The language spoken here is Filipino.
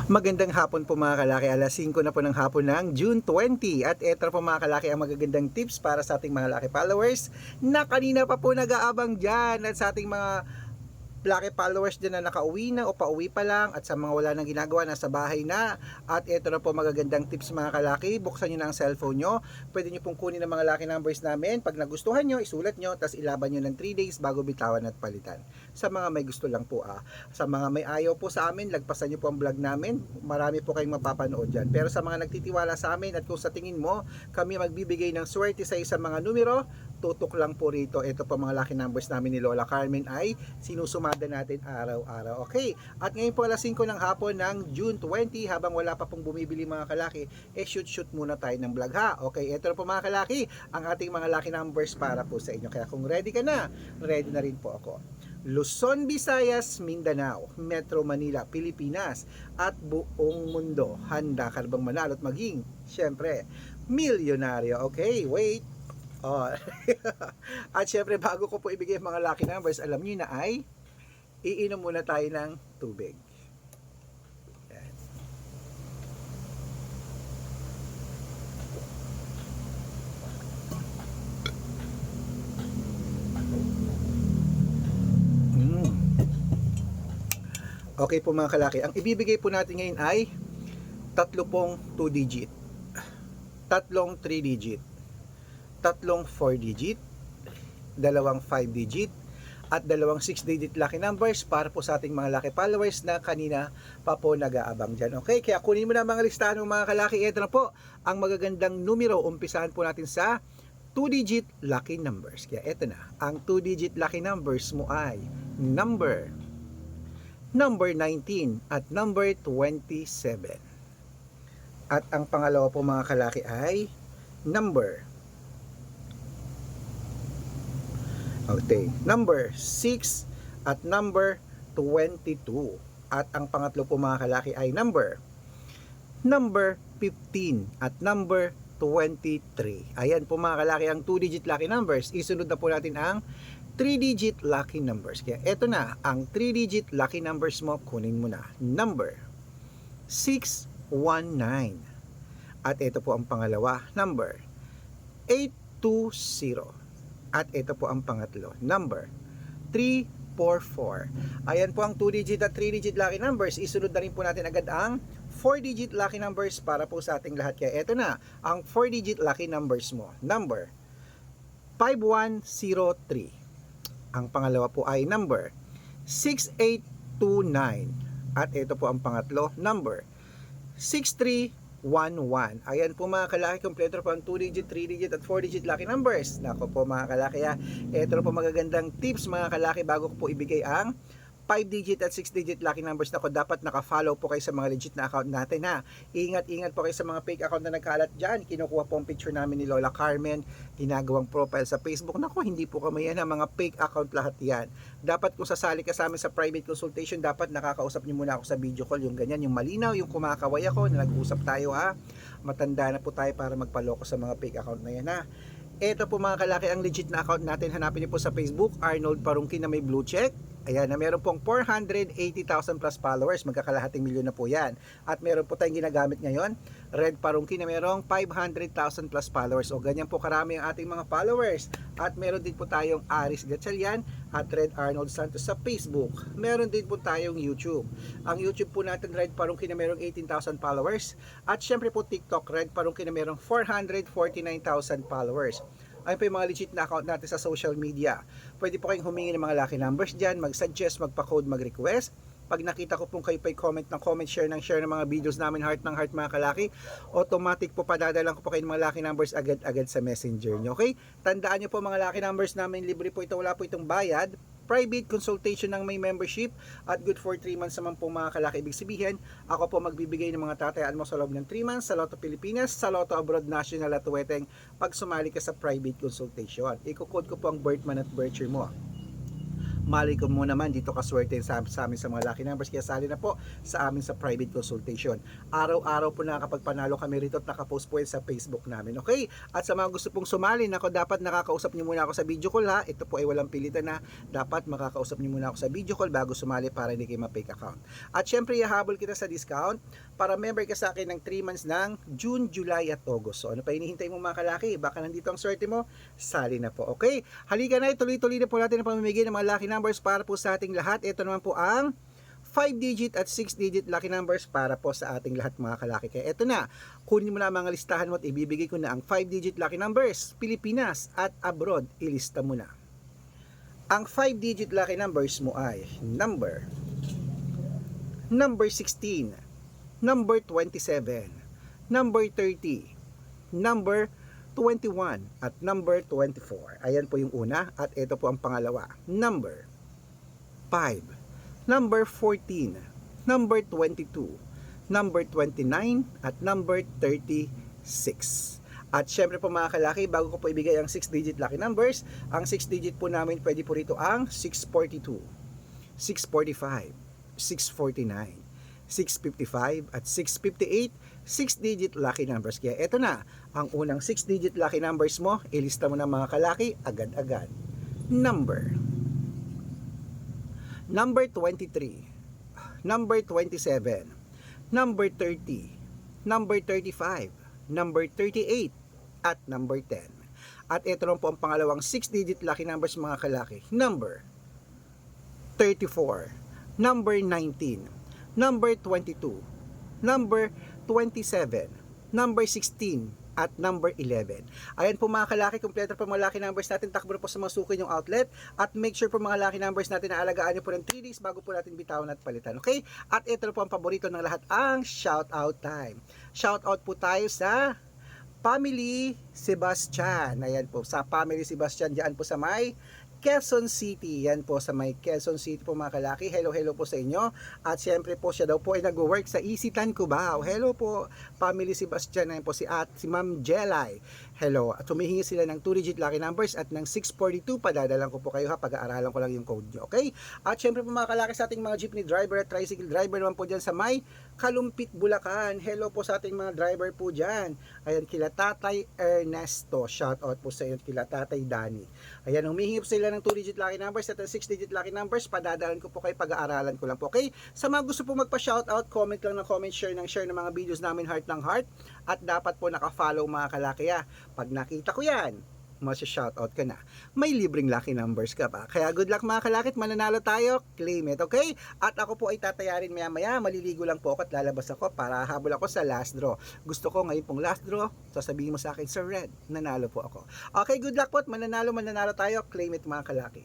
Magandang hapon po mga kalaki, alas 5 na po ng hapon ng June 20 at eto po mga kalaki ang magagandang tips para sa ating mga laki followers na kanina pa po nag-aabang dyan at sa ating mga laki followers din na nakauwi na o pauwi pa lang at sa mga wala nang ginagawa nasa bahay na. At ito na po magagandang tips mga kalaki, buksan nyo na ang cellphone nyo, pwede nyo pong kunin ang mga lucky numbers namin, pag nagustuhan nyo isulat nyo, tapos ilaban nyo ng 3 days bago bitawan at palitan. Sa mga may gusto lang po sa mga may ayaw po sa amin, lagpasan nyo po ang vlog namin, marami po kayong mapapanood dyan. Pero sa mga nagtitiwala sa amin at kung sa tingin mo kami magbibigay ng swerte sa isang mga numero, tutok lang po rito. Ito po mga lucky numbers namin ni Lola Carmen ay sinusumada natin araw-araw. Okay, at ngayon po alas 5 ng hapon ng June 20, habang wala pa pong bumibili mga kalaki, shoot muna tayo ng vlog ha. Okay, ito na po mga kalaki ang ating mga lucky numbers para po sa inyo. Kaya kung ready ka na, ready na rin po ako. Luzon, Visayas, Mindanao, Metro Manila, Pilipinas at buong mundo. Handa ka bang manalo at maging, syempre, milyonaryo? Okay, wait. Oh. At syempre bago ko po ibigay mga lucky numbers, alam niyo na ay iinom muna tayo ng tubig. Yan. Okay po mga kalaki, ang ibibigay po natin ngayon ay tatlo pong 2 digit, tatlong 3 digit, tatlong 4 digit, dalawang 5 digit, at dalawang 6 digit lucky numbers para po sa ating mga lucky followers na kanina pa po nag-aabang dyan. Okay, kaya kunin mo na mga listahan ng mga kalaki. Ito na po ang magagandang numero. Umpisahan po natin sa 2 digit lucky numbers. Kaya ito na, ang 2 digit lucky numbers mo ay number 19 at number 27. At ang pangalawa po mga kalaki ay number 6 at number 22. At ang pangatlo po mga kalaki ay number 15 at number 23. Ayan po mga kalaki ang 2 digit lucky numbers. Isunod na po natin ang 3 digit lucky numbers. Kaya eto na ang 3 digit lucky numbers mo, kunin mo na. Number 619. At ito po ang pangalawa, number 820. At ito po ang pangatlo, number 344. Ayan po ang 2 digit at 3 digit lucky numbers. Isunod na rin po natin agad ang 4 digit lucky numbers para po sa ating lahat. Kaya ito na ang 4 digit lucky numbers mo. Number 5103. Ang pangalawa po ay number 6829. At ito po ang pangatlo, number 6311. Ayan po mga kalaki, kompleto po ang 2 digit, 3 digit at 4 digit lucky numbers. Nako po mga kalaki ito na po magagandang tips mga kalaki bago ko po ibigay ang 5 digit at 6 digit lucky numbers. Nako, dapat naka-follow po kayo sa mga legit na account natin ha. Ingat po kayo sa mga fake account na nagkalat dyan. Kinukuha po ang picture namin ni Lola Carmen, ginagawang profile sa Facebook. Nako, hindi po kami yan ha, mga fake account lahat yan. Dapat kung sasali ka sa amin sa private consultation, dapat nakakausap niyo muna ako sa video call, yung ganyan, yung malinaw, yung kumakaway ako, na nag-usap tayo ha. Matanda na po tayo para magpaloko sa mga fake account na yan ha. Ito po mga kalaki ang legit na account natin. Hanapin niyo po sa Facebook, Arnold Parungkin na may blue check. Ayan, na meron pong 480,000 plus followers, magkakalahating milyon na po yan. At meron po tayong ginagamit ngayon, Red Parungkin na merong 500,000 plus followers. O ganyan po karami ang ating mga followers. At meron din po tayong Aris Gatchalian at Red Arnold Santos sa Facebook. Meron din po tayong YouTube. Ang YouTube po natin, Red Parungkin na merong 18,000 followers. At syempre po TikTok, Red Parungkin na merong 449,000 followers. Ayun po yung mga legit na account natin sa social media. Pwede po kayong humingi ng mga lucky numbers dyan, mag-suggest, magpa-code, mag-request. Pag nakita ko pong kayo pa'y comment ng comment, share ng mga videos namin, heart ng heart mga kalaki, automatic po padadalan ko po kayo ng mga lucky numbers agad-agad sa messenger nyo. Okay? Tandaan nyo po mga lucky numbers namin, libre po ito, wala po itong bayad. Private consultation ng may membership at good for 3 months naman po mga kalaki. Ibig sabihin, ako po magbibigay ng mga tatayaan mo sa loob ng 3 months sa Lotto Pilipinas, sa Lotto Abroad National at Tuweteng pag sumali ka sa private consultation. Iko-code ko po ang birth month at birth year mo. Mali ko mo naman dito kaswerte sa amin sa mga lucky numbers, kaya sali na po sa amin sa private consultation. Araw-araw po nakakapagpanalo kami rito at nakapost po yan sa Facebook namin, okay? At sa mga gusto pong sumali, nako, dapat nakakausap niyo muna ako sa video call ha. Ito po ay walang pilitan na, dapat makakausap niyo muna ako sa video call bago sumali para hindi kayo ma-fake account. At syempre, ihahabol kita sa discount para member ka sa akin ng 3 months ng June, July at August. So ano pa hinihintay mo mga kalaki? Baka nandito ang swerte mo, sali na po, okay? Halika na, tuloy-tuloy na po natin ang pamimigay ng mga lucky numbers para po sa ating lahat. Ito naman po ang 5-digit at 6-digit lucky numbers para po sa ating lahat mga kalaki. Kaya ito na, kunin mo na mga listahan mo at ibibigay ko na ang 5-digit lucky numbers, Pilipinas at abroad, ilista mo na. Ang 5-digit lucky numbers mo ay number 16, number 27, number 30, number 21 at number 24. Ayan po yung una at ito po ang pangalawa. Number 5, number 14, number 22, number 29 at number 36. At syempre po mga kalaki, bago ko po ibigay ang 6-digit lucky numbers, ang 6-digit po namin pwede po rito ang 642, 645, 649, 655 at 658, 6-digit lucky numbers. Kaya eto na, ang unang 6-digit lucky numbers mo, ilista mo na mga kalaki agad-agad. Number 23, number 27, number 30, number 35, number 38, at number 10. At ito lang po ang pangalawang 6-digit lucky numbers mga kalaki. Number 34, number 19, number 22, number 27, number 16, at number 11. Ayan po mga kalaki, kompleto po mga lucky numbers natin. Takbo na po sa mga suki yung outlet. At make sure po mga lucky numbers natin na alagaan nyo po ng 3 days bago po natin bitawan at palitan. Okay? At ito na po ang paborito ng lahat, ang shout out time. Shout out po tayo sa Family Sebastian. Ayan po, sa Family Sebastian, diyan po sa may Quezon City. Yan po sa may Quezon City po mga kalaki. Hello po sa inyo. At siyempre po siya daw po ay nag-work sa Isitan Cubao. Hello po, Family Sebastian. Yan po si Ma'am Jelay. Hello. At humihingi sila ng 2-digit lucky numbers at ng 642. Padadalan ko po kayo ha. Pag-aaralan ko lang yung code nyo. Okay? At siyempre po mga kalaki sa ating mga jeepney driver at tricycle driver naman po dyan sa may Kalumpit, Bulacan. Hello po sa ating mga driver po dyan. Ayan, kila Tatay Ernesto. Shout out po sa iyo kila Tatay Danny. Ayan, humihingi po sila ng 2-digit lucky numbers at ng 6-digit lucky numbers. Padadalan ko po kayo, pag-aaralan ko lang po. Okay? Sa mga gusto po magpa-shoutout, comment lang ng comment, share ng mga videos namin, heart ng heart. At dapat po naka-follow mga kalaki ha. Pag nakita ko yan, masya-shoutout ka na. May libreng lucky numbers ka pa. Kaya good luck mga kalakit, mananalo tayo, claim it, okay? At ako po ay tatayarin maya-maya, maliligo lang po ako at lalabas ako para habol ako sa last draw. Gusto ko ngayon pong last draw, sasabihin mo sa akin, Sir Red, nanalo po ako. Okay, good luck po at mananalo tayo, claim it mga kalaki.